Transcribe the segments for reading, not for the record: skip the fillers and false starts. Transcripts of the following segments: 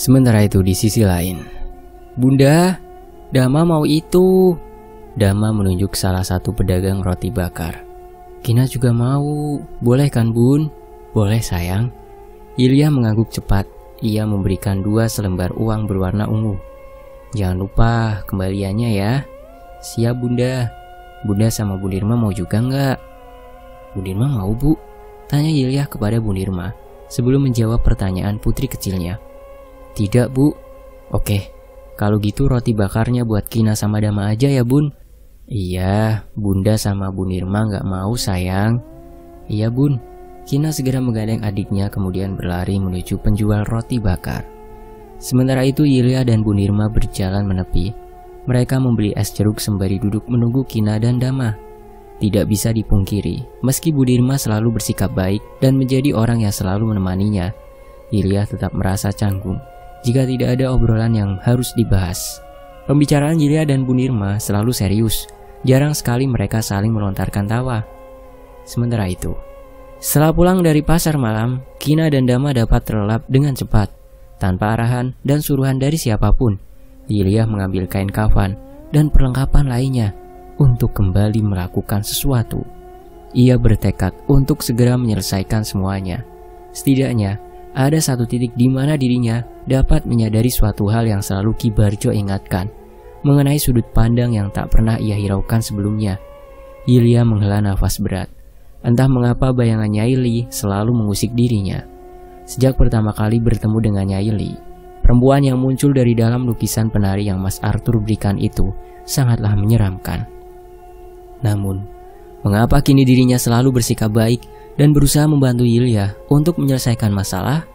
Sementara itu di sisi lain, "Bunda, Dama mau itu." Dama menunjuk salah satu pedagang roti bakar. "Kina juga mau, boleh kan bun?" "Boleh sayang." Ilya mengangguk cepat. Ia memberikan 2 selembar uang berwarna ungu. "Jangan lupa kembaliannya ya." "Siap bunda." "Bunda sama Bu Nirma mau juga nggak?" "Bu Nirma mau bu?" tanya Ilya kepada Bu Nirma sebelum menjawab pertanyaan putri kecilnya. "Tidak bu." "Oke, kalau gitu roti bakarnya buat Kina sama Dama aja ya bun." "Iya, bunda sama Bu Nirma nggak mau sayang." "Iya bun." Kina segera menggandeng adiknya kemudian berlari menuju penjual roti bakar. Sementara itu Ilya dan Bu Nirma berjalan menepi. Mereka membeli es jeruk sembari duduk menunggu Kina dan Dama. Tidak bisa dipungkiri, meski Bu Nirma selalu bersikap baik dan menjadi orang yang selalu menemaninya, Ilya tetap merasa canggung jika tidak ada obrolan yang harus dibahas. Pembicaraan Ilya dan Bu Nirma selalu serius. Jarang sekali mereka saling melontarkan tawa. Sementara itu, setelah pulang dari pasar malam, Kina dan Dama dapat terlelap dengan cepat. Tanpa arahan dan suruhan dari siapapun, Ilya mengambil kain kafan dan perlengkapan lainnya untuk kembali melakukan sesuatu. Ia bertekad untuk segera menyelesaikan semuanya. Setidaknya, ada satu titik di mana dirinya dapat menyadari suatu hal yang selalu Ki Barjo ingatkan, mengenai sudut pandang yang tak pernah ia hiraukan sebelumnya. Ilya menghela nafas berat. Entah mengapa bayangan Nyai Li selalu mengusik dirinya. Sejak pertama kali bertemu dengan Nyai Li, perempuan yang muncul dari dalam lukisan penari yang Mas Arthur berikan itu sangatlah menyeramkan. Namun, mengapa kini dirinya selalu bersikap baik dan berusaha membantu Ilya untuk menyelesaikan masalah?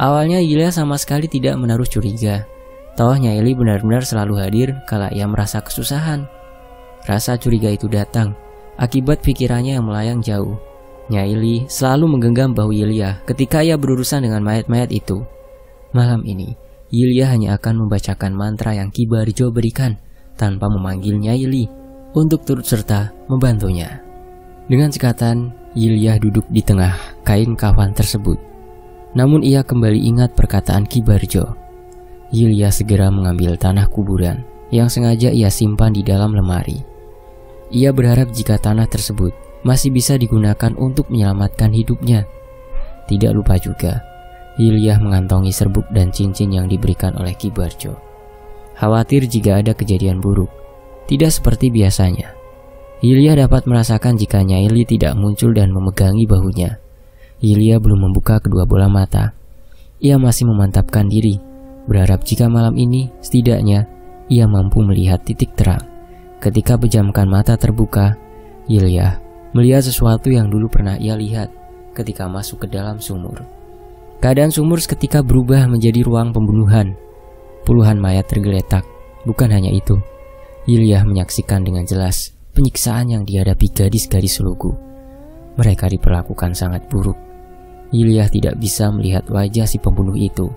Awalnya Ilya sama sekali tidak menaruh curiga. Toh Nyai Li benar-benar selalu hadir kala ia merasa kesusahan. Rasa curiga itu datang akibat pikirannya yang melayang jauh. Nyai Li selalu menggenggam bahu Ilya ketika ia berurusan dengan mayat-mayat itu. Malam ini, Ilya hanya akan membacakan mantra yang Ki Barjo berikan tanpa memanggil Nyai Li untuk turut serta membantunya. Dengan cekatan, Ilya duduk di tengah kain kafan tersebut. Namun ia kembali ingat perkataan Ki Barjo. Ilya segera mengambil tanah kuburan yang sengaja ia simpan di dalam lemari. Ia berharap jika tanah tersebut masih bisa digunakan untuk menyelamatkan hidupnya. Tidak lupa juga, Ilya mengantongi serbuk dan cincin yang diberikan oleh Ki Barjo. Khawatir jika ada kejadian buruk, tidak seperti biasanya. Ilya dapat merasakan jika Nyai Li tidak muncul dan memegangi bahunya. Ilya belum membuka kedua bola mata. Ia masih memantapkan diri, berharap jika malam ini setidaknya ia mampu melihat titik terang. Ketika pejamkan mata terbuka, Ilya melihat sesuatu yang dulu pernah ia lihat ketika masuk ke dalam sumur. Keadaan sumur seketika berubah menjadi ruang pembunuhan. Puluhan mayat tergeletak. Bukan hanya itu, Ilya menyaksikan dengan jelas penyiksaan yang dihadapi gadis-gadis lugu. Mereka diperlakukan sangat buruk. Ilya tidak bisa melihat wajah si pembunuh itu.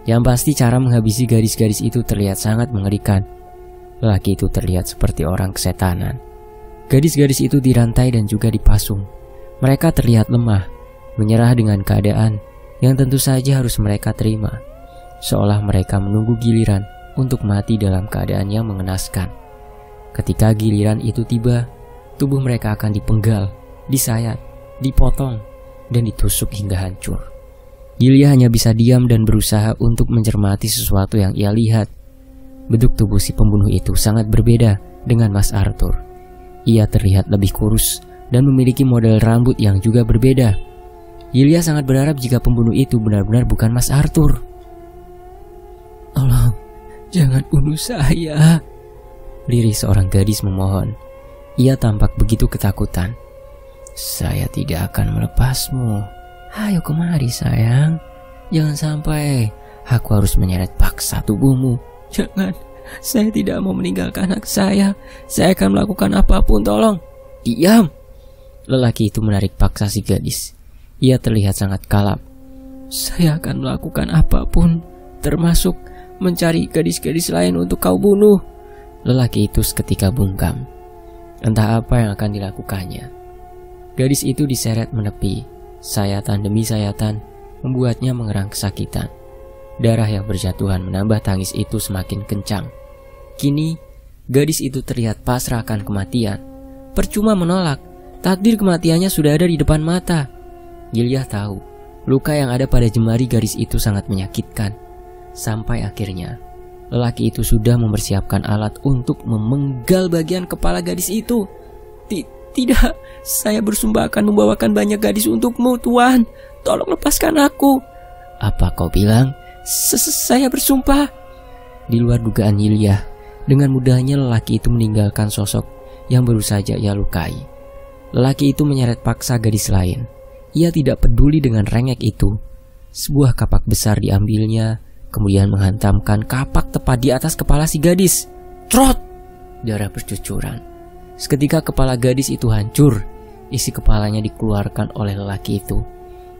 Yang pasti cara menghabisi gadis-gadis itu terlihat sangat mengerikan. Lelaki itu terlihat seperti orang kesetanan. Gadis-gadis itu dirantai dan juga dipasung. Mereka terlihat lemah, menyerah dengan keadaan yang tentu saja harus mereka terima. Seolah mereka menunggu giliran untuk mati dalam keadaan yang mengenaskan. Ketika giliran itu tiba, tubuh mereka akan dipenggal, disayat, dipotong, dan ditusuk hingga hancur. Ilya hanya bisa diam dan berusaha untuk mencermati sesuatu yang ia lihat. Bentuk tubuh si pembunuh itu sangat berbeda dengan Mas Arthur. Ia terlihat lebih kurus dan memiliki model rambut yang juga berbeda. Ilya sangat berharap jika pembunuh itu benar-benar bukan Mas Arthur. "Tolong, jangan bunuh saya," lirih seorang gadis memohon. Ia tampak begitu ketakutan. "Saya tidak akan melepasmu. Ayo kemari sayang. Jangan sampai aku harus menyeret paksa tubuhmu." "Jangan, saya tidak mau meninggalkan anak saya. Saya akan melakukan apapun, tolong." "Diam!" Lelaki itu menarik paksa si gadis. Ia terlihat sangat kalap. "Saya akan melakukan apapun, termasuk mencari gadis-gadis lain untuk kau bunuh." Lelaki itu seketika bungkam. Entah apa yang akan dilakukannya. Gadis itu diseret menepi. Sayatan demi sayatan membuatnya mengerang kesakitan. Darah yang berjatuhan menambah tangis itu semakin kencang. Kini, gadis itu terlihat pasrah akan kematian. Percuma menolak, takdir kematiannya sudah ada di depan mata. Yulia tahu, luka yang ada pada jemari gadis itu sangat menyakitkan. Sampai akhirnya, lelaki itu sudah mempersiapkan alat untuk memenggal bagian kepala gadis itu. Tidak, saya bersumpah akan membawakan banyak gadis untukmu, Tuan. Tolong lepaskan aku. Apa kau bilang? Saya bersumpah. Di luar dugaan Yulia, dengan mudahnya lelaki itu meninggalkan sosok yang baru saja ia lukai. Lelaki itu menyeret paksa gadis lain. Ia tidak peduli dengan rengek itu. Sebuah kapak besar diambilnya, kemudian menghantamkan kapak tepat di atas kepala si gadis. Trot! Darah bercucuran. Seketika kepala gadis itu hancur. Isi kepalanya dikeluarkan oleh lelaki itu,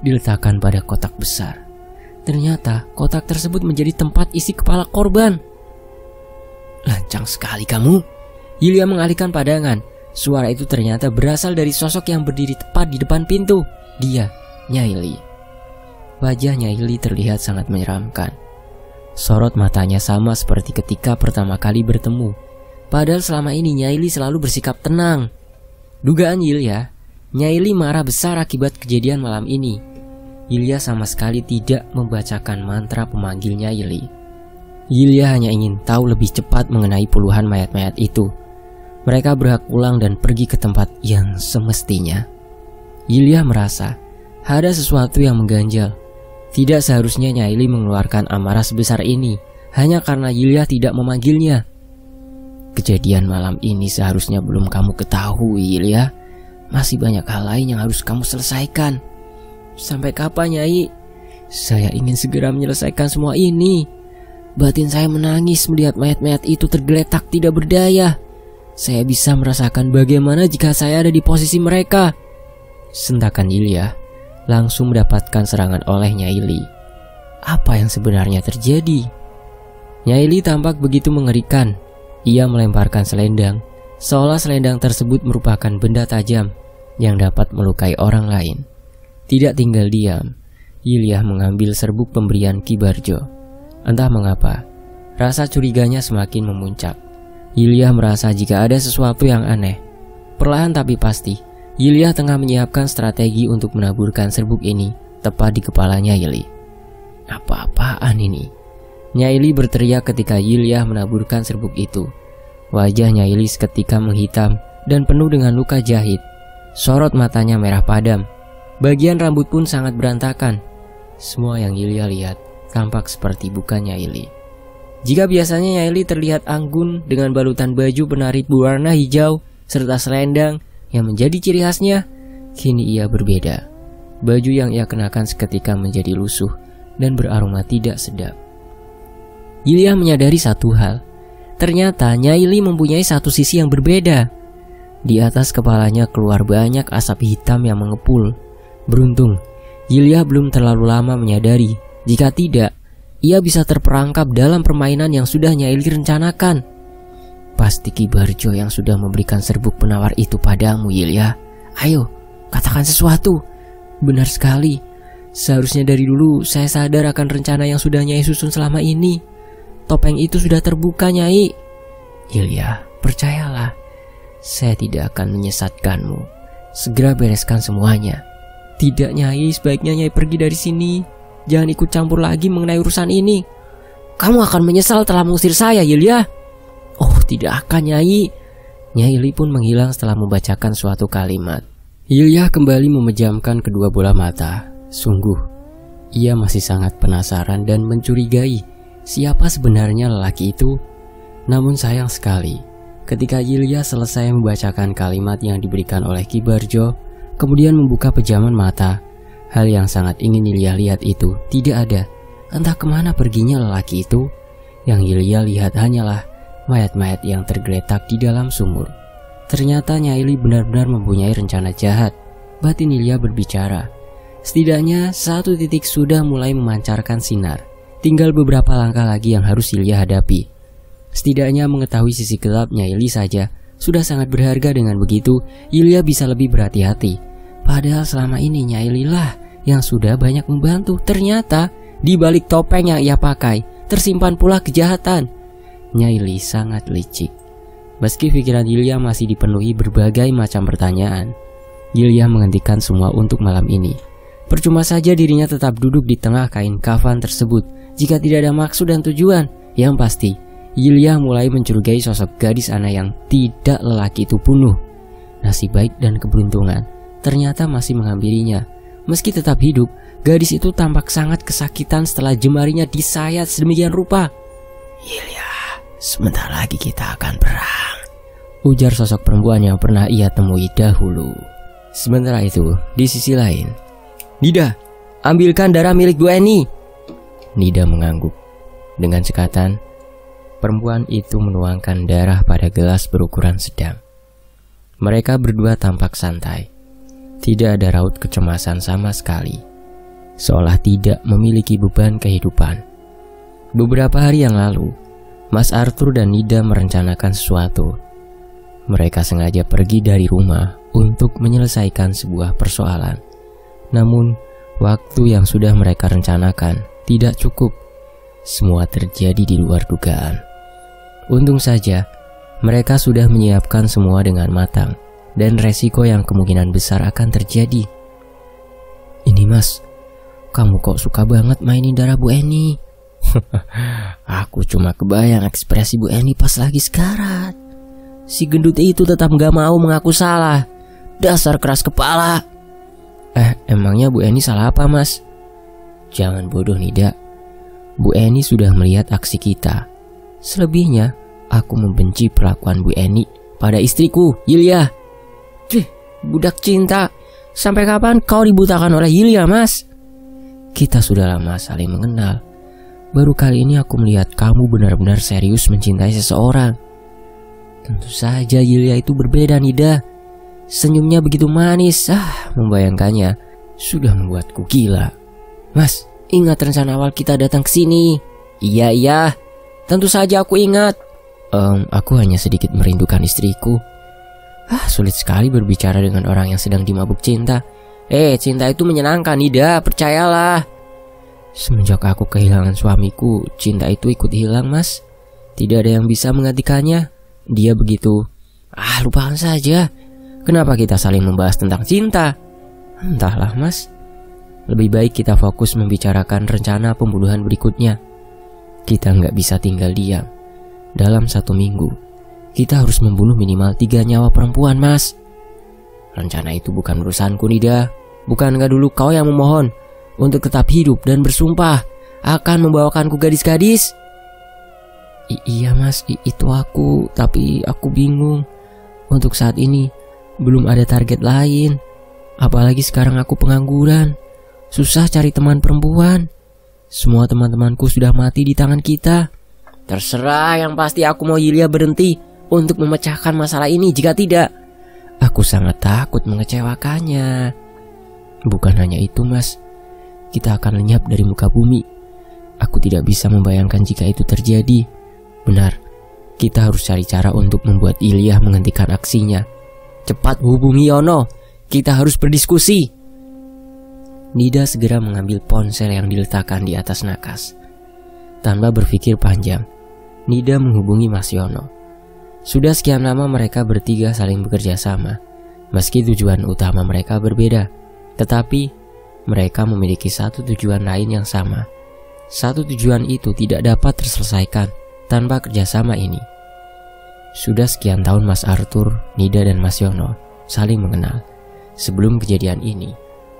diletakkan pada kotak besar. Ternyata kotak tersebut menjadi tempat isi kepala korban. Lancang sekali kamu. Yulia mengalihkan pandangan. Suara itu ternyata berasal dari sosok yang berdiri tepat di depan pintu. Dia, Nyai Li. Wajah Nyai Li terlihat sangat menyeramkan. Sorot matanya sama seperti ketika pertama kali bertemu. Padahal selama ini Nyai Li selalu bersikap tenang. Dugaan Yulia, Nyai Li marah besar akibat kejadian malam ini. Yulia sama sekali tidak membacakan mantra pemanggil Nyai Li. Yulia hanya ingin tahu lebih cepat mengenai puluhan mayat-mayat itu. Mereka berhak pulang dan pergi ke tempat yang semestinya. Yulia merasa ada sesuatu yang mengganjal. Tidak seharusnya Nyai Li mengeluarkan amarah sebesar ini hanya karena Yulia tidak memanggilnya. Kejadian malam ini seharusnya belum kamu ketahui, Yulia. Masih banyak hal lain yang harus kamu selesaikan. Sampai kapan, Nyai? Saya ingin segera menyelesaikan semua ini. Batin saya menangis melihat mayat-mayat itu tergeletak tidak berdaya. Saya bisa merasakan bagaimana jika saya ada di posisi mereka. Sentakan Yulia langsung mendapatkan serangan oleh Nyai Li. Apa yang sebenarnya terjadi? Nyai Li tampak begitu mengerikan. Ia melemparkan selendang, seolah selendang tersebut merupakan benda tajam yang dapat melukai orang lain. Tidak tinggal diam, Yulia mengambil serbuk pemberian Ki Barjo. Entah mengapa, rasa curiganya semakin memuncak. Yulia merasa jika ada sesuatu yang aneh. Perlahan tapi pasti, Yulia tengah menyiapkan strategi untuk menaburkan serbuk ini tepat di kepalanya Yulia. Apa-apaan ini? Nyai Li berteriak ketika Yulia menaburkan serbuk itu. Wajah Nyai Li seketika menghitam dan penuh dengan luka jahit. Sorot matanya merah padam. Bagian rambut pun sangat berantakan. Semua yang Yulia lihat tampak seperti bukan Nyai Li. Jika biasanya Nyai Li terlihat anggun dengan balutan baju penari berwarna hijau serta selendang yang menjadi ciri khasnya, kini ia berbeda. Baju yang ia kenakan seketika menjadi lusuh dan beraroma tidak sedap. Yulia menyadari satu hal. Ternyata Nyai Li mempunyai satu sisi yang berbeda. Di atas kepalanya keluar banyak asap hitam yang mengepul. Beruntung, Yulia belum terlalu lama menyadari. Jika tidak, ia bisa terperangkap dalam permainan yang sudah Nyai Li rencanakan. Pasti Ki Barjo yang sudah memberikan serbuk penawar itu padamu, Yulia. Ayo, katakan sesuatu. Benar sekali. Seharusnya dari dulu saya sadar akan rencana yang sudah Nyai susun selama ini. Topeng itu sudah terbuka, Nyai. Yulia, percayalah. Saya tidak akan menyesatkanmu. Segera bereskan semuanya. Tidak, Nyai, sebaiknya Nyai pergi dari sini. Jangan ikut campur lagi mengenai urusan ini. Kamu akan menyesal telah mengusir saya, Yulia. Oh, tidak akan, Nyai. Nyai Li pun menghilang setelah membacakan suatu kalimat. Yulia kembali memejamkan kedua bola mata. Sungguh, ia masih sangat penasaran dan mencurigai siapa sebenarnya lelaki itu. Namun sayang sekali, ketika Yulia selesai membacakan kalimat yang diberikan oleh Ki Barjo, kemudian membuka pejaman mata, hal yang sangat ingin Yulia lihat itu tidak ada. Entah kemana perginya lelaki itu. Yang Yulia lihat hanyalah mayat-mayat yang tergeletak di dalam sumur. Ternyata Nyai Li benar-benar mempunyai rencana jahat. Batin Yulia berbicara. Setidaknya satu titik sudah mulai memancarkan sinar. Tinggal beberapa langkah lagi yang harus Yulia hadapi. Setidaknya mengetahui sisi gelap Nyai Li saja sudah sangat berharga. Dengan begitu, Yulia bisa lebih berhati-hati. Padahal selama ini Nyai Li lah yang sudah banyak membantu. Ternyata Di balik topeng yang ia pakai, tersimpan pula kejahatan. Nyai Li sangat licik. Meski pikiran Yilya masih dipenuhi berbagai macam pertanyaan, Yilya menghentikan semua untuk malam ini. Percuma saja dirinya tetap duduk di tengah kain kafan tersebut jika tidak ada maksud dan tujuan. Yang pasti, Yilya mulai mencurigai sosok gadis anak yang tidak lelaki itu bunuh. Nasib baik dan keberuntungan ternyata masih menghampirinya. Meski tetap hidup, gadis itu tampak sangat kesakitan setelah jemarinya disayat sedemikian rupa. Yilya, sebentar lagi kita akan perang, ujar sosok perempuan yang pernah ia temui dahulu. Sementara itu, di sisi lain, Nida, ambilkan darah milik Bu Eni. Nida mengangguk. Dengan cekatan, perempuan itu menuangkan darah pada gelas berukuran sedang. Mereka berdua tampak santai. Tidak ada raut kecemasan sama sekali, seolah tidak memiliki beban kehidupan. Beberapa hari yang lalu, Mas Arthur dan Nida merencanakan sesuatu. Mereka sengaja pergi dari rumah untuk menyelesaikan sebuah persoalan. Namun, waktu yang sudah mereka rencanakan tidak cukup. Semua terjadi di luar dugaan. Untung saja, mereka sudah menyiapkan semua dengan matang, dan resiko yang kemungkinan besar akan terjadi. Ini Mas, kamu kok suka banget mainin darah Bu Eni? Aku cuma kebayang ekspresi Bu Eni pas lagi sekarat. Si gendut itu tetap gak mau mengaku salah. Dasar keras kepala. Emangnya Bu Eni salah apa Mas? Jangan bodoh Nida. Bu Eni sudah melihat aksi kita. Selebihnya, aku membenci perlakuan Bu Eni pada istriku, Yilya. Budak cinta, sampai kapan kau dibutakan oleh Yilya, Mas? Kita sudah lama saling mengenal. Baru kali ini aku melihat kamu benar-benar serius mencintai seseorang. Tentu saja Yilya itu berbeda, Nida. Senyumnya begitu manis, membayangkannya sudah membuatku gila. Mas, ingat rencana awal kita datang ke sini? Iya, tentu saja aku ingat. Aku hanya sedikit merindukan istriku. Sulit sekali berbicara dengan orang yang sedang dimabuk cinta. Cinta itu menyenangkan, Nida, percayalah. Semenjak aku kehilangan suamiku, cinta itu ikut hilang, Mas. Tidak ada yang bisa menggantikannya. Dia begitu. Lupakan saja. Kenapa kita saling membahas tentang cinta? Entahlah, Mas. Lebih baik kita fokus membicarakan rencana pembunuhan berikutnya. Kita nggak bisa tinggal diam. Dalam 1 minggu, kita harus membunuh minimal 3 nyawa perempuan, Mas. Rencana itu bukan urusanku, Nida. Bukankah dulu kau yang memohon untuk tetap hidup dan bersumpah akan membawakanku gadis-gadis? Iya, Mas, itu aku. Tapi aku bingung. Untuk saat ini, belum ada target lain. Apalagi sekarang aku pengangguran. Susah cari teman perempuan. Semua teman-temanku sudah mati di tangan kita. Terserah, yang pasti aku mau Yilya berhenti untuk memecahkan masalah ini. Jika tidak, aku sangat takut mengecewakannya. Bukan hanya itu, Mas. Kita akan lenyap dari muka bumi. Aku tidak bisa membayangkan jika itu terjadi. Benar, kita harus cari cara untuk membuat Yilya menghentikan aksinya. Cepat hubungi Yono. Kita harus berdiskusi. Nida segera mengambil ponsel yang diletakkan di atas nakas. Tanpa berpikir panjang, Nida menghubungi Mas Yono. Sudah sekian lama mereka bertiga saling bekerja sama. Meski tujuan utama mereka berbeda, tetapi mereka memiliki satu tujuan lain yang sama. Satu tujuan itu tidak dapat terselesaikan tanpa kerjasama ini. Sudah sekian tahun Mas Arthur, Nida dan Mas Yono saling mengenal. Sebelum kejadian ini,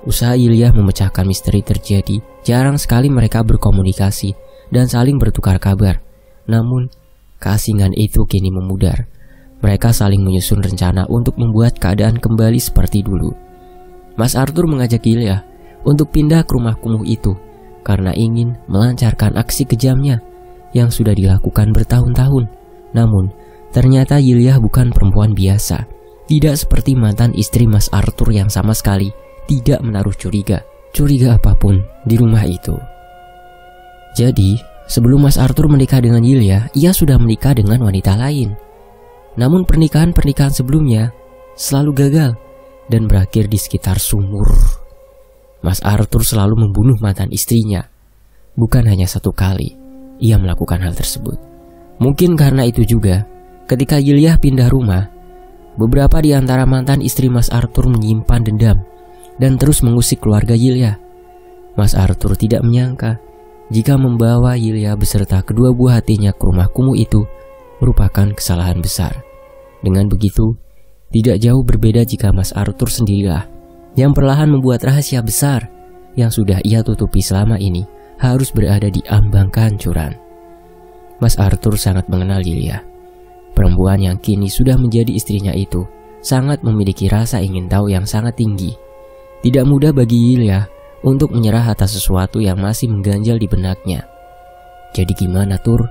usaha Yilya memecahkan misteri terjadi. Jarang sekali mereka berkomunikasi dan saling bertukar kabar. Namun, keasingan itu kini memudar. Mereka saling menyusun rencana untuk membuat keadaan kembali seperti dulu. Mas Arthur mengajak Yilya untuk pindah ke rumah kumuh itu karena ingin melancarkan aksi kejamnya yang sudah dilakukan bertahun-tahun. Namun, ternyata Yilya bukan perempuan biasa. Tidak seperti mantan istri Mas Arthur yang sama sekali tidak menaruh curiga apapun di rumah itu. Jadi, sebelum Mas Arthur menikah dengan Yilya, ia sudah menikah dengan wanita lain. Namun pernikahan-pernikahan sebelumnya selalu gagal dan berakhir di sekitar sumur. Mas Arthur selalu membunuh mantan istrinya. Bukan hanya satu kali ia melakukan hal tersebut. Mungkin karena itu juga, ketika Yilyah pindah rumah, beberapa di antara mantan istri Mas Arthur menyimpan dendam dan terus mengusik keluarga Yilyah. Mas Arthur tidak menyangka jika membawa Yilyah beserta kedua buah hatinya ke rumah kumuh itu merupakan kesalahan besar. Dengan begitu, tidak jauh berbeda jika Mas Arthur sendirilah yang perlahan membuat rahasia besar yang sudah ia tutupi selama ini harus berada di ambang kehancuran. Mas Arthur sangat mengenal Yilyah. Perempuan yang kini sudah menjadi istrinya itu sangat memiliki rasa ingin tahu yang sangat tinggi. Tidak mudah bagi Yilyah untuk menyerah atas sesuatu yang masih mengganjal di benaknya. Jadi gimana, Tur?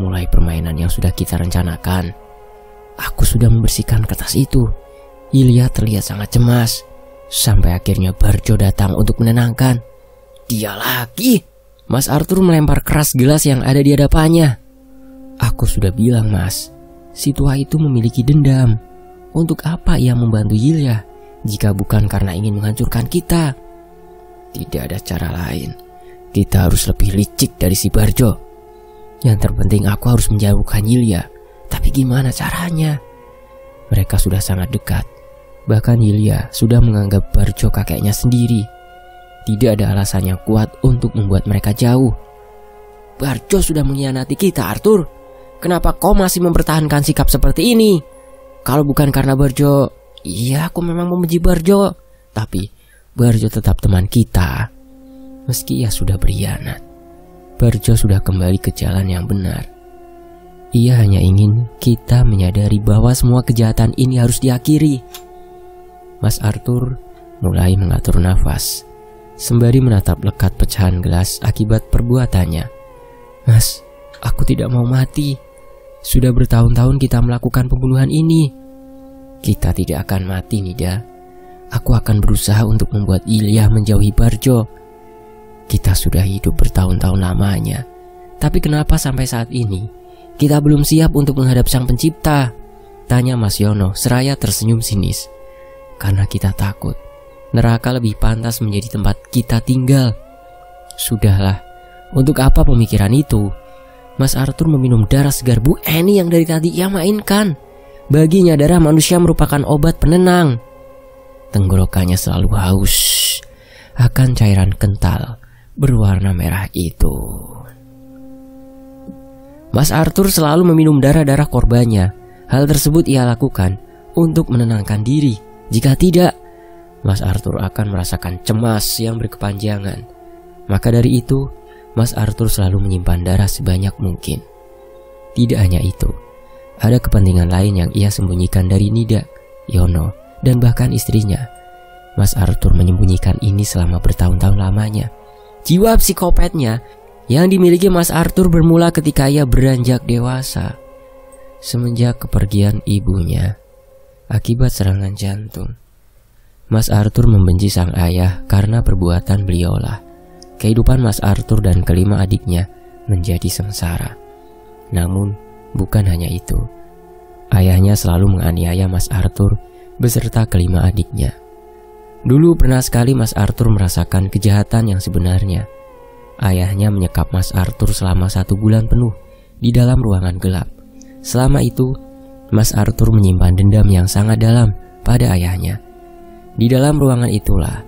Mulai permainan yang sudah kita rencanakan. Aku sudah membersihkan kertas itu. Yilyah terlihat sangat cemas. Sampai akhirnya Barjo datang untuk menenangkan. Dia lagi. Mas Arthur melempar keras gelas yang ada di hadapannya. Aku sudah bilang, Mas, si tua itu memiliki dendam. Untuk apa ia membantu Yilyah jika bukan karena ingin menghancurkan kita? Tidak ada cara lain. Kita harus lebih licik dari si Barjo. Yang terpenting aku harus menjauhkan Yilyah. Tapi gimana caranya? Mereka sudah sangat dekat. Bahkan Yilyah sudah menganggap Barjo kakeknya sendiri. Tidak ada alasan yang kuat untuk membuat mereka jauh. Barjo sudah mengkhianati kita, Arthur. Kenapa kau masih mempertahankan sikap seperti ini? Kalau bukan karena Barjo, iya aku memang membenci Barjo. Tapi Barjo tetap teman kita. Meski ia sudah berkhianat, Barjo sudah kembali ke jalan yang benar. Ia hanya ingin kita menyadari bahwa semua kejahatan ini harus diakhiri. Mas Arthur mulai mengatur nafas sembari menatap lekat pecahan gelas akibat perbuatannya. Mas, aku tidak mau mati. Sudah bertahun-tahun kita melakukan pembunuhan ini. Kita tidak akan mati, Nida. Aku akan berusaha untuk membuat Yilyah menjauhi Barjo. Kita sudah hidup bertahun-tahun lamanya. Tapi kenapa sampai saat ini kita belum siap untuk menghadap Sang Pencipta? Tanya Mas Yono seraya tersenyum sinis. Karena kita takut neraka lebih pantas menjadi tempat kita tinggal. Sudahlah, untuk apa pemikiran itu? Mas Arthur meminum darah segar Bu Eni yang dari tadi ia mainkan. Baginya darah manusia merupakan obat penenang. Tenggorokannya selalu haus akan cairan kental berwarna merah itu. Mas Arthur selalu meminum darah-darah korbannya. Hal tersebut ia lakukan untuk menenangkan diri. Jika tidak, Mas Arthur akan merasakan cemas yang berkepanjangan. Maka dari itu, Mas Arthur selalu menyimpan darah sebanyak mungkin. Tidak hanya itu, ada kepentingan lain yang ia sembunyikan dari Nida, Yono, dan bahkan istrinya. Mas Arthur menyembunyikan ini selama bertahun-tahun lamanya. Jiwa psikopatnya yang dimiliki Mas Arthur bermula ketika ia beranjak dewasa. Semenjak kepergian ibunya akibat serangan jantung, Mas Arthur membenci sang ayah karena perbuatan beliaulah. Kehidupan Mas Arthur dan kelima adiknya menjadi sengsara. Namun, bukan hanya itu. Ayahnya selalu menganiaya Mas Arthur beserta kelima adiknya. Dulu pernah sekali Mas Arthur merasakan kejahatan yang sebenarnya. Ayahnya menyekap Mas Arthur selama 1 bulan penuh di dalam ruangan gelap. Selama itu, Mas Arthur menyimpan dendam yang sangat dalam pada ayahnya. Di dalam ruangan itulah,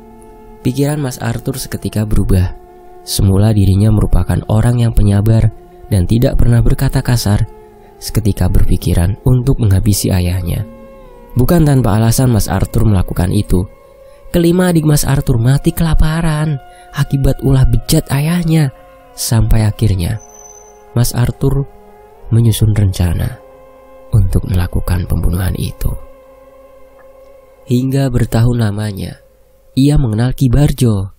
pikiran Mas Arthur seketika berubah. Semula dirinya merupakan orang yang penyabar dan tidak pernah berkata kasar. Seketika berpikiran untuk menghabisi ayahnya. Bukan tanpa alasan Mas Arthur melakukan itu. Kelima adik Mas Arthur mati kelaparan akibat ulah bejat ayahnya. Sampai akhirnya Mas Arthur menyusun rencana untuk melakukan pembunuhan itu. Hingga bertahun lamanya ia mengenal Ki Barjo,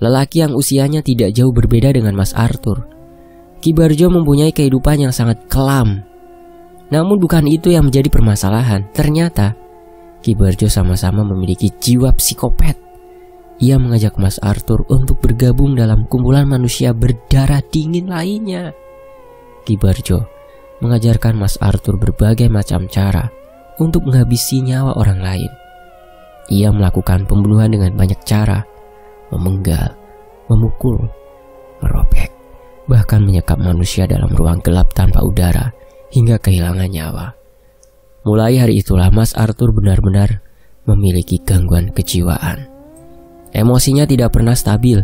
lelaki yang usianya tidak jauh berbeda dengan Mas Arthur. Ki Barjo mempunyai kehidupan yang sangat kelam. Namun bukan itu yang menjadi permasalahan. Ternyata Ki Barjo sama-sama memiliki jiwa psikopat. Ia mengajak Mas Arthur untuk bergabung dalam kumpulan manusia berdarah dingin lainnya. Ki Barjo mengajarkan Mas Arthur berbagai macam cara untuk menghabisi nyawa orang lain. Ia melakukan pembunuhan dengan banyak cara, memenggal, memukul, merobek, bahkan menyekap manusia dalam ruang gelap tanpa udara hingga kehilangan nyawa. Mulai hari itulah Mas Arthur benar-benar memiliki gangguan kejiwaan. Emosinya tidak pernah stabil.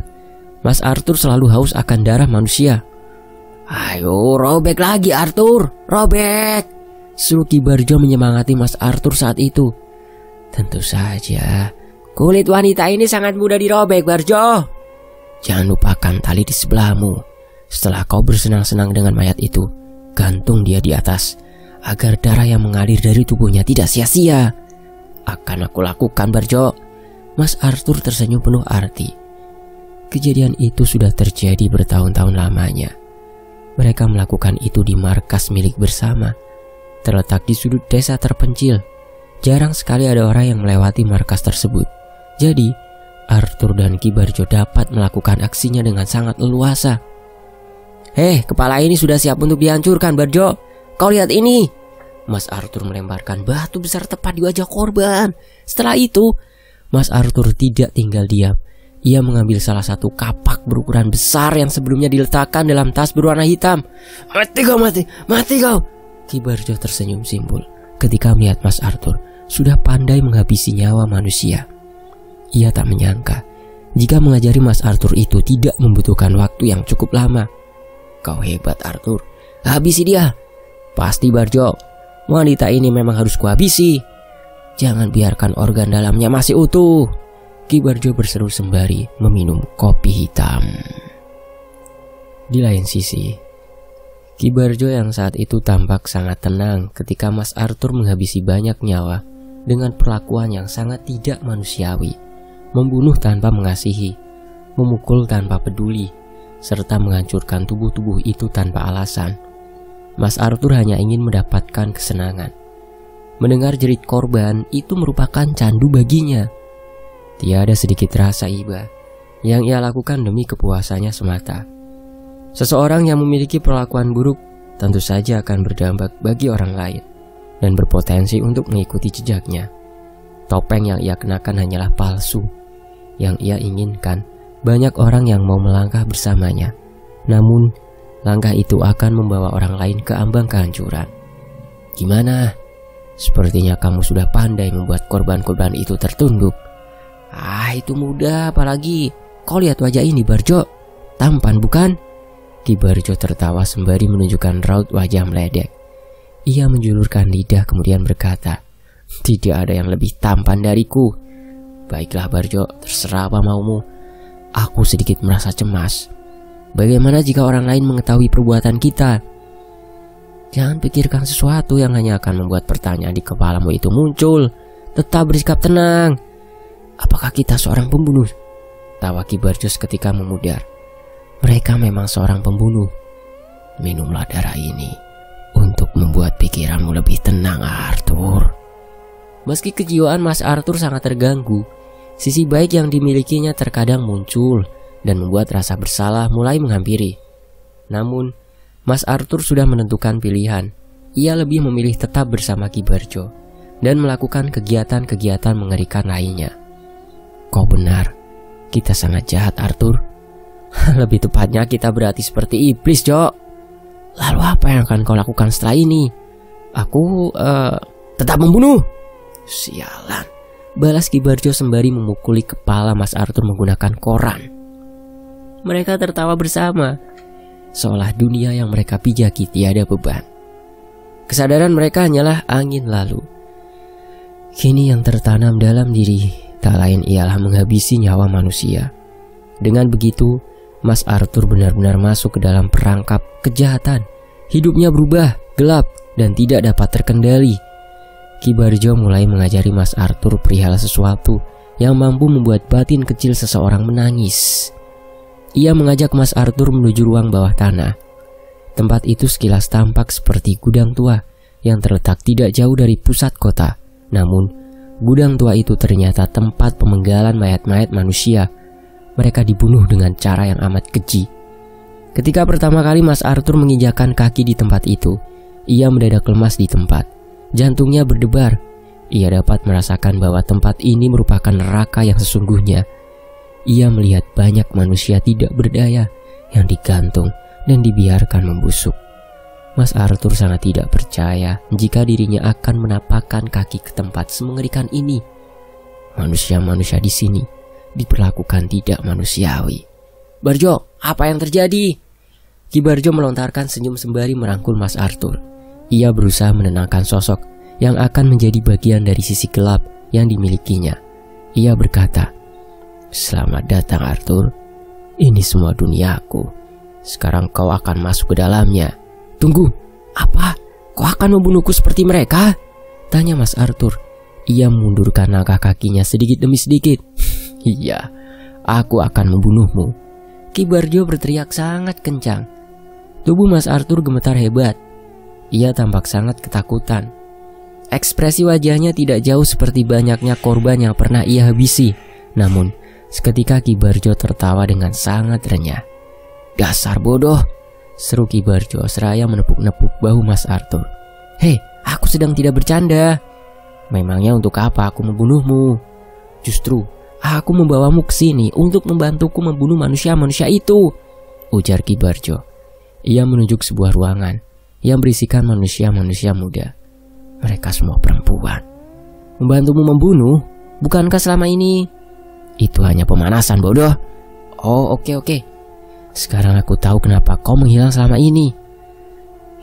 Mas Arthur selalu haus akan darah manusia. "Ayo robek lagi Arthur, robek!" seru Ki Barjo menyemangati Mas Arthur saat itu. "Tentu saja, kulit wanita ini sangat mudah dirobek Barjo. Jangan lupakan tali di sebelahmu. Setelah kau bersenang-senang dengan mayat itu, gantung dia di atas, agar darah yang mengalir dari tubuhnya tidak sia-sia." "Akan aku lakukan Barjo." Mas Arthur tersenyum penuh arti. Kejadian itu sudah terjadi bertahun-tahun lamanya. Mereka melakukan itu di markas milik bersama, terletak di sudut desa terpencil. Jarang sekali ada orang yang melewati markas tersebut. Jadi, Arthur dan Ki Barjo dapat melakukan aksinya dengan sangat leluasa. Kepala ini sudah siap untuk dihancurkan Barjo. Kau lihat ini." Mas Arthur melemparkan batu besar tepat di wajah korban. Setelah itu, Mas Arthur tidak tinggal diam. Ia mengambil salah satu kapak berukuran besar yang sebelumnya diletakkan dalam tas berwarna hitam. Mati kau. Ki Barjo tersenyum simpul ketika melihat Mas Arthur sudah pandai menghabisi nyawa manusia. Ia tak menyangka jika mengajari Mas Arthur itu tidak membutuhkan waktu yang cukup lama. "Kau hebat Arthur, habisi dia." "Pasti Barjo, wanita ini memang harus kuhabisi. Jangan biarkan organ dalamnya masih utuh." Ki Barjo berseru sembari meminum kopi hitam. Di lain sisi, Ki Barjo yang saat itu tampak sangat tenang ketika Mas Arthur menghabisi banyak nyawa dengan perlakuan yang sangat tidak manusiawi, membunuh tanpa mengasihi, memukul tanpa peduli, serta menghancurkan tubuh-tubuh itu tanpa alasan. Mas Arthur hanya ingin mendapatkan kesenangan. Mendengar jerit korban itu merupakan candu baginya. Tiada sedikit rasa iba yang ia lakukan demi kepuasannya semata. Seseorang yang memiliki perlakuan buruk tentu saja akan berdampak bagi orang lain dan berpotensi untuk mengikuti jejaknya. Topeng yang ia kenakan hanyalah palsu. Yang ia inginkan banyak orang yang mau melangkah bersamanya. Namun, langkah itu akan membawa orang lain ke ambang kehancuran. "Gimana? Sepertinya kamu sudah pandai membuat korban-korban itu tertunduk." Itu mudah, apalagi kau lihat wajah ini Barjo. Tampan bukan?" Ki Barjo tertawa sembari menunjukkan raut wajah meledek. Ia menjulurkan lidah kemudian berkata, "Tidak ada yang lebih tampan dariku." "Baiklah Barjo, terserah apa maumu. Aku sedikit merasa cemas. Bagaimana jika orang lain mengetahui perbuatan kita?" "Jangan pikirkan sesuatu yang hanya akan membuat pertanyaan di kepalamu itu muncul. Tetap bersikap tenang." "Apakah kita seorang pembunuh?" tawa Ki Barjo seketika memudar. "Mereka memang seorang pembunuh. Minumlah darah ini untuk membuat pikiranmu lebih tenang Arthur." Meski kejiwaan Mas Arthur sangat terganggu, sisi baik yang dimilikinya terkadang muncul dan membuat rasa bersalah mulai menghampiri. Namun, Mas Arthur sudah menentukan pilihan. Ia lebih memilih tetap bersama Ki Barjo dan melakukan kegiatan-kegiatan mengerikan lainnya. "Kau benar, kita sangat jahat Arthur." "Lebih tepatnya kita berarti seperti iblis, Jo." "Lalu apa yang akan kau lakukan setelah ini?" "Aku tetap membunuh." "Sialan," balas Ki Barjo sembari memukuli kepala Mas Arthur menggunakan koran. Mereka tertawa bersama, seolah dunia yang mereka pijaki tiada beban. Kesadaran mereka hanyalah angin lalu. Kini yang tertanam dalam diri tak lain ialah menghabisi nyawa manusia. Dengan begitu, Mas Arthur benar-benar masuk ke dalam perangkap kejahatan. Hidupnya berubah, gelap, dan tidak dapat terkendali. Ki Barjo mulai mengajari Mas Arthur perihal sesuatu yang mampu membuat batin kecil seseorang menangis. Ia mengajak Mas Arthur menuju ruang bawah tanah. Tempat itu sekilas tampak seperti gudang tua yang terletak tidak jauh dari pusat kota. Namun, gudang tua itu ternyata tempat pemenggalan mayat-mayat manusia. Mereka dibunuh dengan cara yang amat keji. Ketika pertama kali Mas Arthur menginjakkan kaki di tempat itu, ia mendadak lemas di tempat. Jantungnya berdebar. Ia dapat merasakan bahwa tempat ini merupakan neraka yang sesungguhnya. Ia melihat banyak manusia tidak berdaya yang digantung dan dibiarkan membusuk. Mas Arthur sangat tidak percaya jika dirinya akan menapakkan kaki ke tempat semengerikan ini. Manusia-manusia di sini diperlakukan tidak manusiawi. "Barjo, apa yang terjadi?" Ki Barjo melontarkan senyum sembari merangkul Mas Arthur. Ia berusaha menenangkan sosok yang akan menjadi bagian dari sisi gelap yang dimilikinya. Ia berkata, "Selamat datang Arthur. Ini semua duniaku. Sekarang kau akan masuk ke dalamnya." "Tunggu, apa? Kau akan membunuhku seperti mereka?" tanya Mas Arthur. Ia mundurkan langkah kakinya sedikit demi sedikit. "Iya, aku akan membunuhmu." Ki Barjo berteriak sangat kencang. Tubuh Mas Arthur gemetar hebat. Ia tampak sangat ketakutan. Ekspresi wajahnya tidak jauh seperti banyaknya korban yang pernah ia habisi. Namun, seketika Ki Barjo tertawa dengan sangat renyah. "Dasar bodoh," seru Ki Barjo seraya menepuk-nepuk bahu Mas Arthur. "Hei, aku sedang tidak bercanda. Memangnya untuk apa aku membunuhmu? Justru aku membawamu ke sini untuk membantuku membunuh manusia-manusia itu," ujar Ki Barjo. Ia menunjuk sebuah ruangan yang berisikan manusia-manusia muda. "Mereka semua perempuan. Membantumu membunuh? Bukankah selama ini?" "Itu hanya pemanasan, bodoh." "Oh, oke. Sekarang aku tahu kenapa kau menghilang selama ini.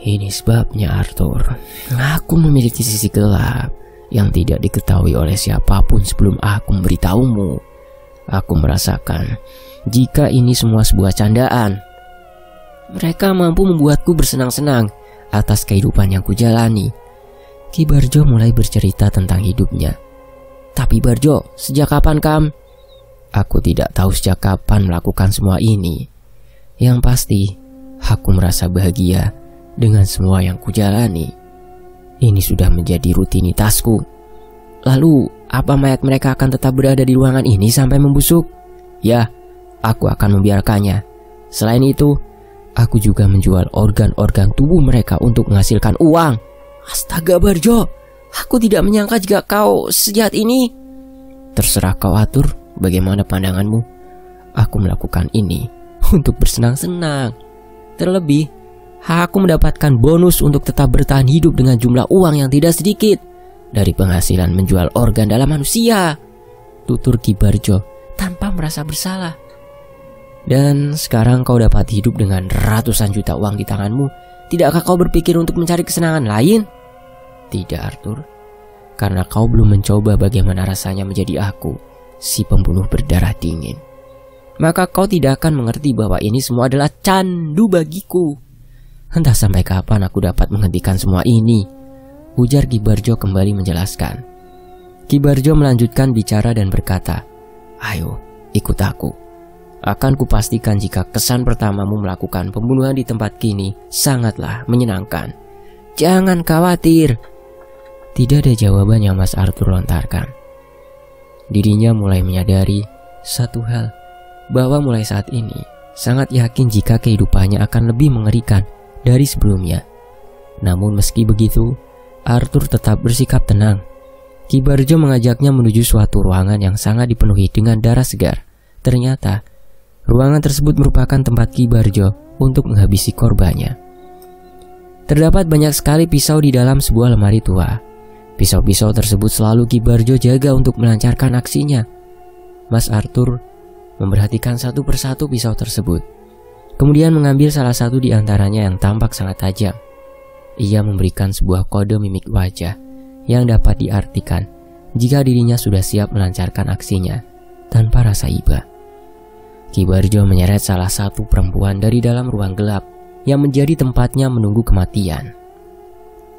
Ini sebabnya, Arthur. Aku memiliki sisi gelap yang tidak diketahui oleh siapapun sebelum aku memberitahumu. Aku merasakan jika ini semua sebuah candaan. Mereka mampu membuatku bersenang-senang atas kehidupan yang kujalani." Ki Barjo mulai bercerita tentang hidupnya. "Tapi Barjo, sejak kapan Kam?" "Aku tidak tahu sejak kapan melakukan semua ini. Yang pasti, aku merasa bahagia dengan semua yang kujalani. Ini sudah menjadi rutinitasku." "Lalu, apa mayat mereka akan tetap berada di ruangan ini sampai membusuk?" "Ya, aku akan membiarkannya. Selain itu, aku juga menjual organ-organ tubuh mereka untuk menghasilkan uang." "Astaga Barjo, aku tidak menyangka jika kau sejahat ini." "Terserah kau atur bagaimana pandanganmu. Aku melakukan ini untuk bersenang-senang. Terlebih, aku mendapatkan bonus untuk tetap bertahan hidup dengan jumlah uang yang tidak sedikit dari penghasilan menjual organ dalam manusia," tutur Ki Barjo tanpa merasa bersalah. "Dan sekarang kau dapat hidup dengan ratusan juta uang di tanganmu. Tidakkah kau berpikir untuk mencari kesenangan lain?" "Tidak Arthur, karena kau belum mencoba bagaimana rasanya menjadi aku, si pembunuh berdarah dingin. Maka kau tidak akan mengerti bahwa ini semua adalah candu bagiku. Entah sampai kapan aku dapat menghentikan semua ini," ujar Ki Barjo kembali menjelaskan. Ki Barjo melanjutkan bicara dan berkata, "Ayo, ikut aku. Akan kupastikan jika kesan pertamamu melakukan pembunuhan di tempat kini sangatlah menyenangkan. Jangan khawatir." Tidak ada jawaban yang Mas Arthur lontarkan. Dirinya mulai menyadari satu hal, bahwa mulai saat ini sangat yakin jika kehidupannya akan lebih mengerikan dari sebelumnya. Namun meski begitu, Arthur tetap bersikap tenang. Ki Barjo mengajaknya menuju suatu ruangan yang sangat dipenuhi dengan darah segar. Ternyata ruangan tersebut merupakan tempat Ki Barjo untuk menghabisi korbannya. Terdapat banyak sekali pisau di dalam sebuah lemari tua. Pisau-pisau tersebut selalu Ki Barjo jaga untuk melancarkan aksinya. Mas Arthur memperhatikan satu persatu pisau tersebut, kemudian mengambil salah satu di antaranya yang tampak sangat tajam. Ia memberikan sebuah kode mimik wajah yang dapat diartikan jika dirinya sudah siap melancarkan aksinya tanpa rasa iba. Ki Barjo menyeret salah satu perempuan dari dalam ruang gelap yang menjadi tempatnya menunggu kematian.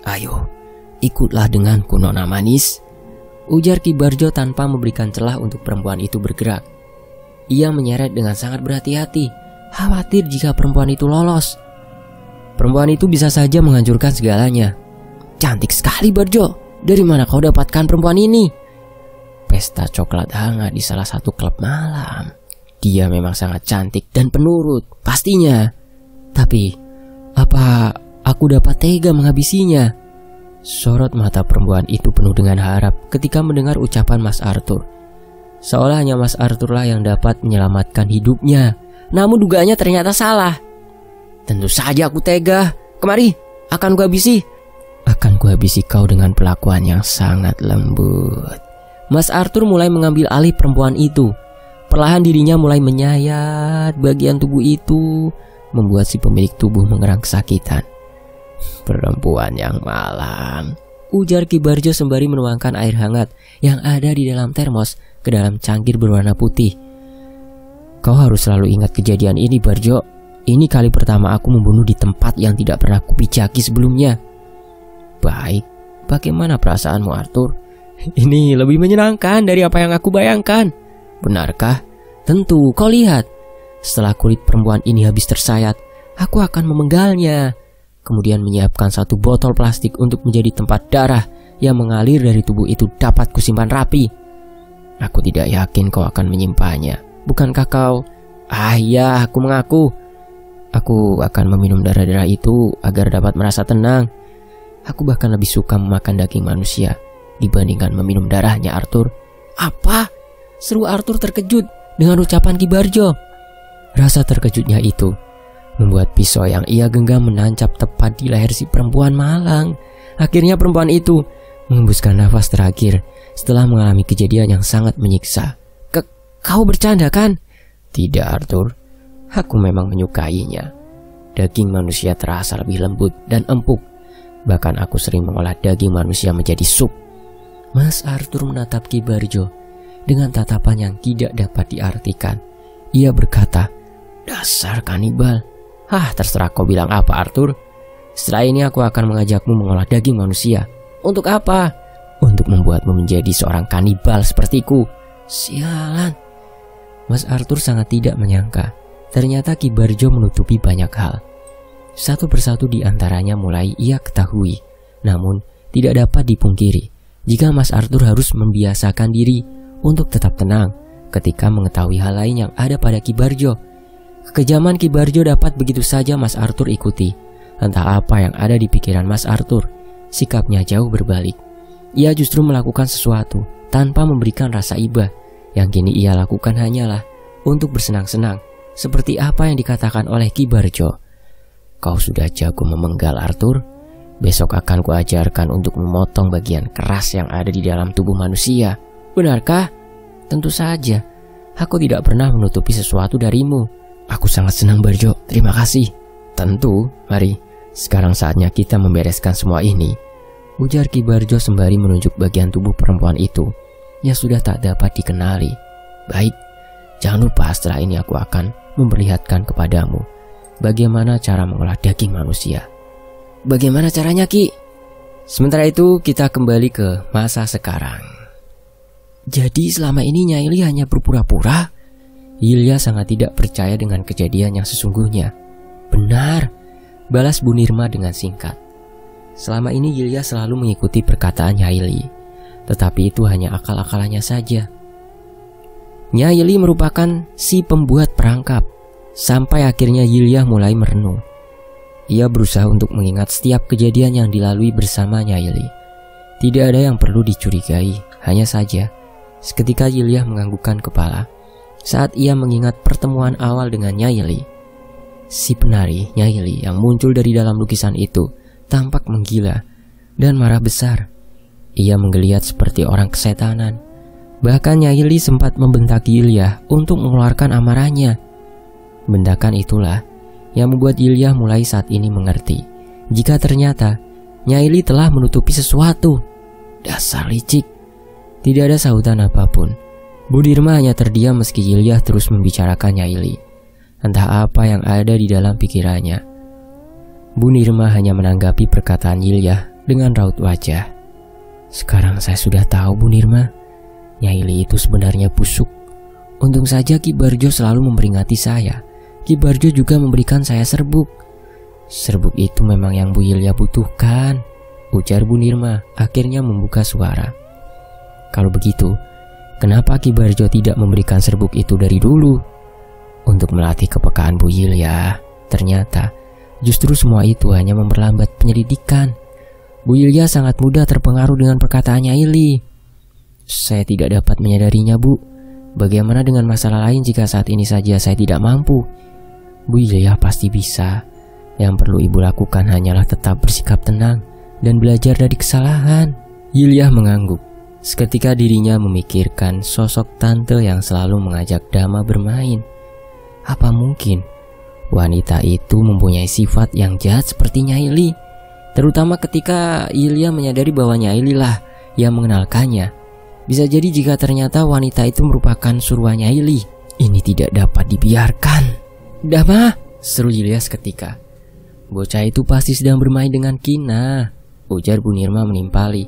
"Ayo, ikutlah denganku Nona Manis," ujar Ki Barjo tanpa memberikan celah untuk perempuan itu bergerak. Ia menyeret dengan sangat berhati-hati, khawatir jika perempuan itu lolos. Perempuan itu bisa saja menghancurkan segalanya. "Cantik sekali Barjo, dari mana kau dapatkan perempuan ini?" "Pesta coklat hangat di salah satu klub malam. Dia memang sangat cantik dan penurut, pastinya. Tapi, apa aku dapat tega menghabisinya?" Sorot mata perempuan itu penuh dengan harap ketika mendengar ucapan Mas Arthur. Seolah hanya Mas Arthur lah yang dapat menyelamatkan hidupnya namun dugaannya ternyata salah. Tentu saja aku tega. Kemari, akan kuhabisi. Akan kuhabisi kau dengan perlakuan yang sangat lembut. Mas Arthur mulai mengambil alih perempuan itu. Perlahan dirinya mulai menyayat bagian tubuh itu, membuat si pemilik tubuh mengerang kesakitan. Perempuan yang malang, ujar Ki Barjo sembari menuangkan air hangat yang ada di dalam termos ke dalam cangkir berwarna putih. Kau harus selalu ingat kejadian ini, Barjo. Ini kali pertama aku membunuh di tempat yang tidak pernah kupijaki sebelumnya. Baik, bagaimana perasaanmu, Arthur? Ini lebih menyenangkan dari apa yang aku bayangkan. Benarkah? Tentu, kau lihat. Setelah kulit perempuan ini habis tersayat, aku akan memenggalnya. Kemudian menyiapkan satu botol plastik untuk menjadi tempat darah yang mengalir dari tubuh itu dapat kusimpan rapi. Aku tidak yakin kau akan menyimpannya. Bukankah kau? Ya, aku mengaku. Aku akan meminum darah-darah itu agar dapat merasa tenang. Aku bahkan lebih suka memakan daging manusia dibandingkan meminum darahnya, Arthur. Apa? Seru Arthur terkejut dengan ucapan Ki Barjo. Rasa terkejutnya itu membuat pisau yang ia genggam menancap tepat di leher si perempuan malang. Akhirnya perempuan itu menghembuskan nafas terakhir setelah mengalami kejadian yang sangat menyiksa. Kau bercanda kan? Tidak, Arthur. Aku memang menyukainya. Daging manusia terasa lebih lembut dan empuk. Bahkan aku sering mengolah daging manusia menjadi sup. Mas Arthur menatap Ki Barjo dengan tatapan yang tidak dapat diartikan. Ia berkata, "Dasar kanibal." Terserah kau bilang apa, Arthur. Setelah ini aku akan mengajakmu mengolah daging manusia. Untuk apa? Untuk membuatmu menjadi seorang kanibal sepertiku. Sialan. Mas Arthur sangat tidak menyangka. Ternyata Ki Barjo menutupi banyak hal. Satu persatu di antaranya mulai ia ketahui. Namun tidak dapat dipungkiri jika Mas Arthur harus membiasakan diri untuk tetap tenang ketika mengetahui hal lain yang ada pada Ki Barjo. Kekejaman Ki Barjo dapat begitu saja Mas Arthur ikuti. Entah apa yang ada di pikiran Mas Arthur, sikapnya jauh berbalik. Ia justru melakukan sesuatu tanpa memberikan rasa iba. Yang kini ia lakukan hanyalah untuk bersenang-senang, seperti apa yang dikatakan oleh Ki Barjo. Kau sudah jago memenggal, Arthur. Besok akan kuajarkan untuk memotong bagian keras yang ada di dalam tubuh manusia. Benarkah? Tentu saja. Aku tidak pernah menutupi sesuatu darimu. Aku sangat senang, Barjo. Terima kasih. Tentu, mari. Sekarang saatnya kita membereskan semua ini, ujar Ki Barjo sembari menunjuk bagian tubuh perempuan itu yang sudah tak dapat dikenali. Baik, jangan lupa setelah ini aku akan memperlihatkan kepadamu bagaimana cara mengolah daging manusia. Bagaimana caranya, Ki? Sementara itu kita kembali ke masa sekarang. Jadi selama ini Nyai Li hanya berpura-pura? Yilya sangat tidak percaya dengan kejadian yang sesungguhnya. Benar, balas Bu Nirma dengan singkat. Selama ini Yilya selalu mengikuti perkataan Nyai Li, tetapi itu hanya akal-akalannya saja. Nyai Li merupakan si pembuat perangkap. Sampai akhirnya Yilya mulai merenung. Ia berusaha untuk mengingat setiap kejadian yang dilalui bersama Nyai Li. Tidak ada yang perlu dicurigai, hanya saja seketika Yilya menganggukkan kepala saat ia mengingat pertemuan awal dengan Nyai Li. Si penari Nyai Li yang muncul dari dalam lukisan itu tampak menggila dan marah besar. Ia menggeliat seperti orang kesetanan. Bahkan Nyai Li sempat membentak Yilya untuk mengeluarkan amarahnya. Bendakan itulah yang membuat Yilya mulai saat ini mengerti jika ternyata Nyai Li telah menutupi sesuatu. Dasar licik. Tidak ada sahutan apapun. Bu Nirma hanya terdiam meski Yilya terus membicarakan Nyai Li. Entah apa yang ada di dalam pikirannya. Bu Nirma hanya menanggapi perkataan Yilya dengan raut wajah. Sekarang saya sudah tahu, Bu Nirma. Nyai Li itu sebenarnya busuk. Untung saja Ki Barjo selalu memperingati saya. Ki Barjo juga memberikan saya serbuk. Serbuk itu memang yang Bu Yilya butuhkan, ujar Bu Nirma akhirnya membuka suara. Kalau begitu, kenapa Ki Barjo tidak memberikan serbuk itu dari dulu? Untuk melatih kepekaan Bu Yilya. Ternyata justru semua itu hanya memperlambat penyelidikan. Bu Yilya sangat mudah terpengaruh dengan perkataan Nyai Li. Saya tidak dapat menyadarinya, Bu. Bagaimana dengan masalah lain jika saat ini saja saya tidak mampu? Bu Yulia pasti bisa. Yang perlu ibu lakukan hanyalah tetap bersikap tenang dan belajar dari kesalahan. Yulia mengangguk. Seketika dirinya memikirkan sosok tante yang selalu mengajak Dama bermain. Apa mungkin wanita itu mempunyai sifat yang jahat seperti Nyai Li? Terutama ketika Yulia menyadari bahwa Nyai Li lah yang mengenalkannya. Bisa jadi jika ternyata wanita itu merupakan suruhan Nyai Li, ini tidak dapat dibiarkan. Dama, seru Yulia seketika. Bocah itu pasti sedang bermain dengan Kina, ujar Bu Nirma menimpali.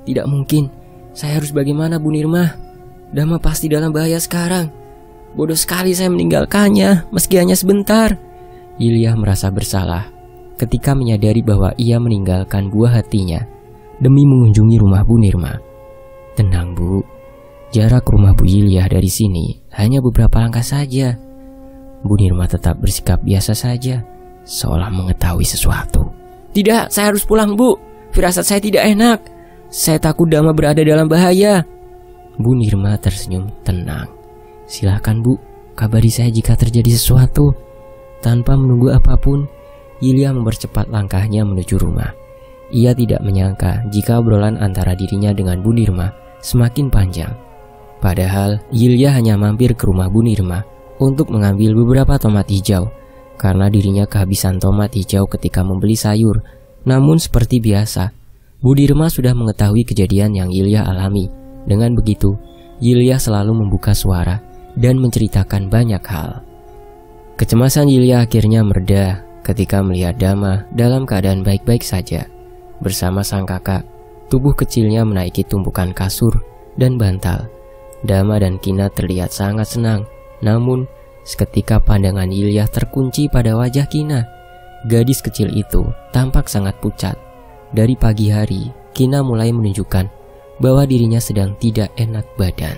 Tidak mungkin, saya harus bagaimana Bu Nirma? Dama pasti dalam bahaya sekarang. Bodoh sekali saya meninggalkannya, meski hanya sebentar. Yulia merasa bersalah ketika menyadari bahwa ia meninggalkan buah hatinya demi mengunjungi rumah Bu Nirma. Tenang Bu, jarak rumah Bu Yulia dari sini hanya beberapa langkah saja. Bu Nirma tetap bersikap biasa saja, seolah mengetahui sesuatu. Tidak, saya harus pulang Bu. Firasat saya tidak enak. Saya takut Dama berada dalam bahaya. Bu Nirma tersenyum tenang. Silakan Bu, kabari saya jika terjadi sesuatu. Tanpa menunggu apapun, Yulia mempercepat langkahnya menuju rumah. Ia tidak menyangka jika obrolan antara dirinya dengan Bu Nirma semakin panjang. Padahal Yulia hanya mampir ke rumah Bu Nirma untuk mengambil beberapa tomat hijau, karena dirinya kehabisan tomat hijau ketika membeli sayur. Namun seperti biasa, Bu Nirma sudah mengetahui kejadian yang Yulia alami. Dengan begitu, Yulia selalu membuka suara dan menceritakan banyak hal. Kecemasan Yulia akhirnya mereda ketika melihat Dama dalam keadaan baik-baik saja. Bersama sang kakak, tubuh kecilnya menaiki tumpukan kasur dan bantal. Dama dan Kina terlihat sangat senang. Namun, seketika pandangan Yulia terkunci pada wajah Kina. Gadis kecil itu tampak sangat pucat. Dari pagi hari, Kina mulai menunjukkan bahwa dirinya sedang tidak enak badan.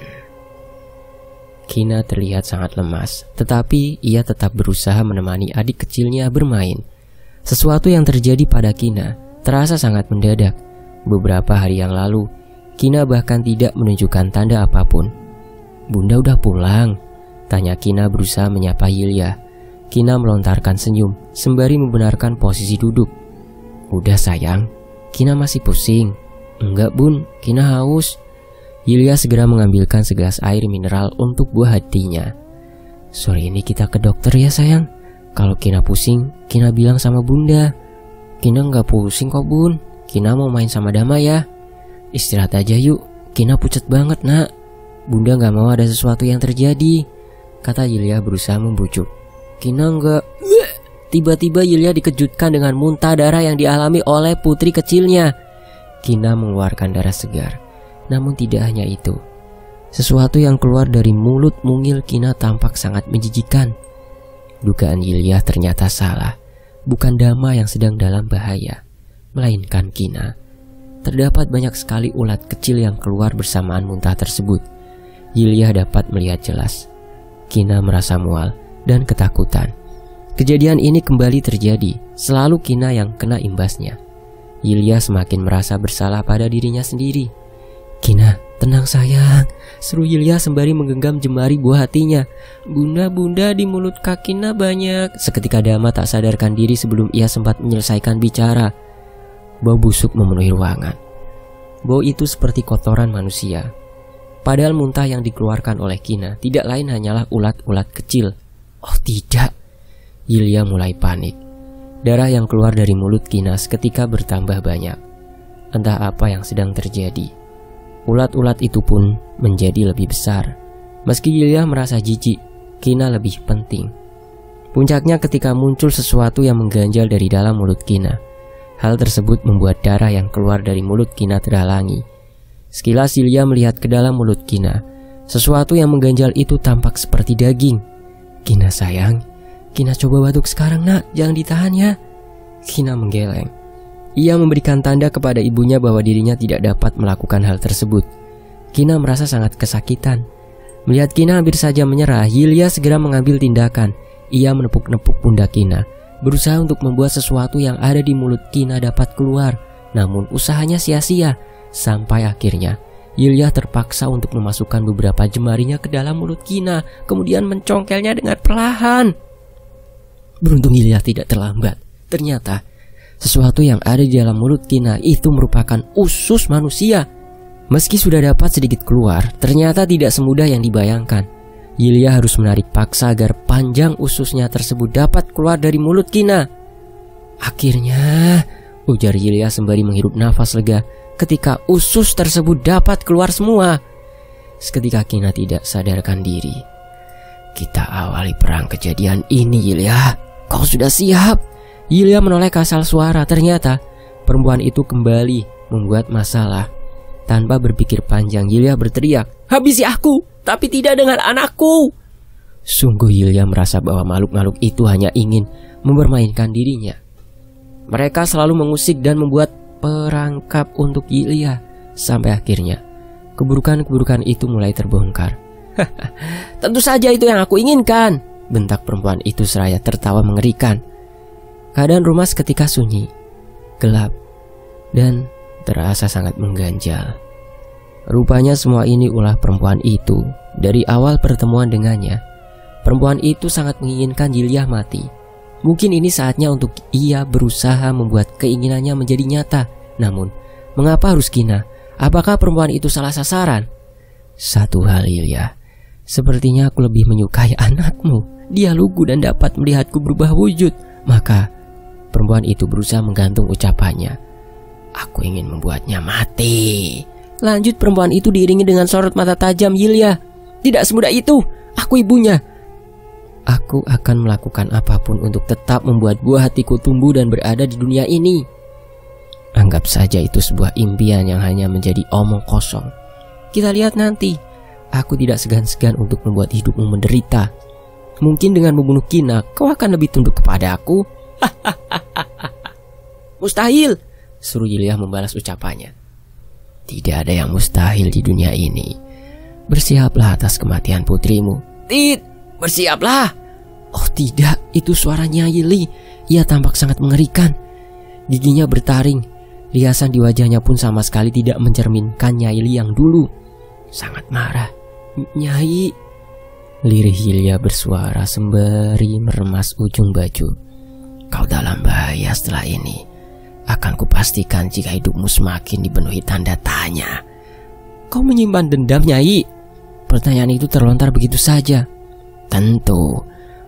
Kina terlihat sangat lemas, tetapi ia tetap berusaha menemani adik kecilnya bermain. Sesuatu yang terjadi pada Kina terasa sangat mendadak. Beberapa hari yang lalu, Kina bahkan tidak menunjukkan tanda apapun. Bunda udah pulang? Tanya Kina berusaha menyapa Yulia. Kina melontarkan senyum sembari membenarkan posisi duduk. Udah sayang, Kina masih pusing. Enggak Bun, Kina haus. Yulia segera mengambilkan segelas air mineral untuk buah hatinya. Sore ini kita ke dokter ya sayang. Kalau Kina pusing, Kina bilang sama Bunda. Kina nggak pusing kok Bun. Kina mau main sama Dama ya. Istirahat aja yuk, Kina pucat banget nak. Bunda nggak mau ada sesuatu yang terjadi, kata Yulia berusaha membujuk. Kina nggak. Tiba-tiba Yulia dikejutkan dengan muntah darah yang dialami oleh putri kecilnya. Kina mengeluarkan darah segar. Namun tidak hanya itu. Sesuatu yang keluar dari mulut mungil Kina tampak sangat menjijikan. Dugaan Yulia ternyata salah. Bukan Dama yang sedang dalam bahaya, melainkan Kina. Terdapat banyak sekali ulat kecil yang keluar bersamaan muntah tersebut. Yulia dapat melihat jelas. Kina merasa mual dan ketakutan. Kejadian ini kembali terjadi. Selalu Kina yang kena imbasnya. Yulia semakin merasa bersalah pada dirinya sendiri. Kina, tenang sayang, seru Yulia sembari menggenggam jemari buah hatinya. Bunda, di mulut Kak Kina banyak. Seketika Dama tak sadarkan diri sebelum ia sempat menyelesaikan bicara. Bau busuk memenuhi ruangan. Bau itu seperti kotoran manusia. Padahal muntah yang dikeluarkan oleh Kina tidak lain hanyalah ulat-ulat kecil. Oh tidak. Yulia mulai panik. Darah yang keluar dari mulut Kina seketika bertambah banyak. Entah apa yang sedang terjadi. Ulat-ulat itu pun menjadi lebih besar. Meski Yulia merasa jijik, Kina lebih penting. Puncaknya ketika muncul sesuatu yang mengganjal dari dalam mulut Kina. Hal tersebut membuat darah yang keluar dari mulut Kina terhalangi. Sekilas Yulia melihat ke dalam mulut Kina. Sesuatu yang mengganjal itu tampak seperti daging. Kina sayang, Kina coba batuk sekarang nak, jangan ditahan ya. Kina menggeleng. Ia memberikan tanda kepada ibunya bahwa dirinya tidak dapat melakukan hal tersebut. Kina merasa sangat kesakitan. Melihat Kina hampir saja menyerah, Yulia segera mengambil tindakan. Ia menepuk-nepuk pundak Kina, berusaha untuk membuat sesuatu yang ada di mulut Kina dapat keluar. Namun usahanya sia-sia. Sampai akhirnya Yulia terpaksa untuk memasukkan beberapa jemarinya ke dalam mulut Kina, kemudian mencongkelnya dengan perlahan. Beruntung Yulia tidak terlambat. Ternyata sesuatu yang ada di dalam mulut Kina itu merupakan usus manusia. Meski sudah dapat sedikit keluar, ternyata tidak semudah yang dibayangkan. Yulia harus menarik paksa agar panjang ususnya tersebut dapat keluar dari mulut Kina. Akhirnya, ujar Yulia sembari menghirup nafas lega ketika usus tersebut dapat keluar semua. Seketika Kina tidak sadarkan diri. Kita awali perang kejadian ini, Yulia. Kau sudah siap? Yulia menoleh ke asal suara. Ternyata perempuan itu kembali membuat masalah. Tanpa berpikir panjang, Yulia berteriak, "Habisi aku, tapi tidak dengan anakku!" Sungguh Yulia merasa bahwa makhluk-makhluk itu hanya ingin mempermainkan dirinya. Mereka selalu mengusik dan membuat perangkap untuk Yulia. Sampai akhirnya keburukan-keburukan itu mulai terbongkar. "Tentu saja itu yang aku inginkan," bentak perempuan itu seraya tertawa mengerikan. Keadaan rumah seketika sunyi, gelap, dan terasa sangat mengganjal. Rupanya semua ini ulah perempuan itu. Dari awal pertemuan dengannya, perempuan itu sangat menginginkan Yulia mati. Mungkin ini saatnya untuk ia berusaha membuat keinginannya menjadi nyata. Namun, mengapa harus Kina? Apakah perempuan itu salah sasaran? Satu hal, Yulia, sepertinya aku lebih menyukai anakmu. Dia lugu dan dapat melihatku berubah wujud. Maka perempuan itu berusaha menggantung ucapannya. Aku ingin membuatnya mati. Lanjut perempuan itu diiringi dengan sorot mata tajam Yulia. Tidak semudah itu. Aku ibunya. Aku akan melakukan apapun untuk tetap membuat buah hatiku tumbuh dan berada di dunia ini. Anggap saja itu sebuah impian yang hanya menjadi omong kosong. Kita lihat nanti. Aku tidak segan-segan untuk membuat hidupmu menderita. Mungkin dengan membunuh Kina, kau akan lebih tunduk kepada aku. Mustahil, suruh Yulia membalas ucapannya. Tidak ada yang mustahil di dunia ini. Bersiaplah atas kematian putrimu. Bersiaplah. Oh tidak, itu suaranya Yili. Ia tampak sangat mengerikan. Giginya bertaring. Riasan di wajahnya pun sama sekali tidak mencerminkan Nyai yang dulu. Sangat marah. Nyai, lirih Yulia bersuara sembari meremas ujung baju. Kau dalam bahaya setelah ini. Akan kupastikan jika hidupmu semakin dipenuhi tanda tanya. Kau menyimpan dendam, Nyai? Pertanyaan itu terlontar begitu saja. Tentu,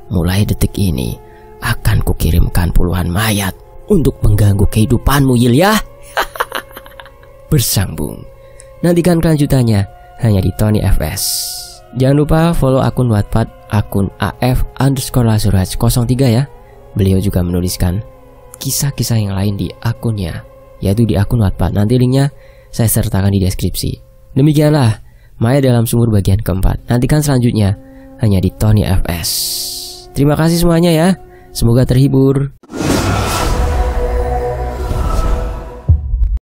mulai detik ini akan kukirimkan puluhan mayat untuk mengganggu kehidupanmu, Yulia. Bersambung. Nantikan kelanjutannya hanya di Tony FS. Jangan lupa follow akun Wattpad akun AF_Lazuraj03 ya. Beliau juga menuliskan kisah-kisah yang lain di akunnya, yaitu di akun Wattpad. Nanti linknya saya sertakan di deskripsi. Demikianlah Maya dalam sumur bagian keempat. Nantikan selanjutnya hanya di Tony FS. Terima kasih semuanya ya. Semoga terhibur.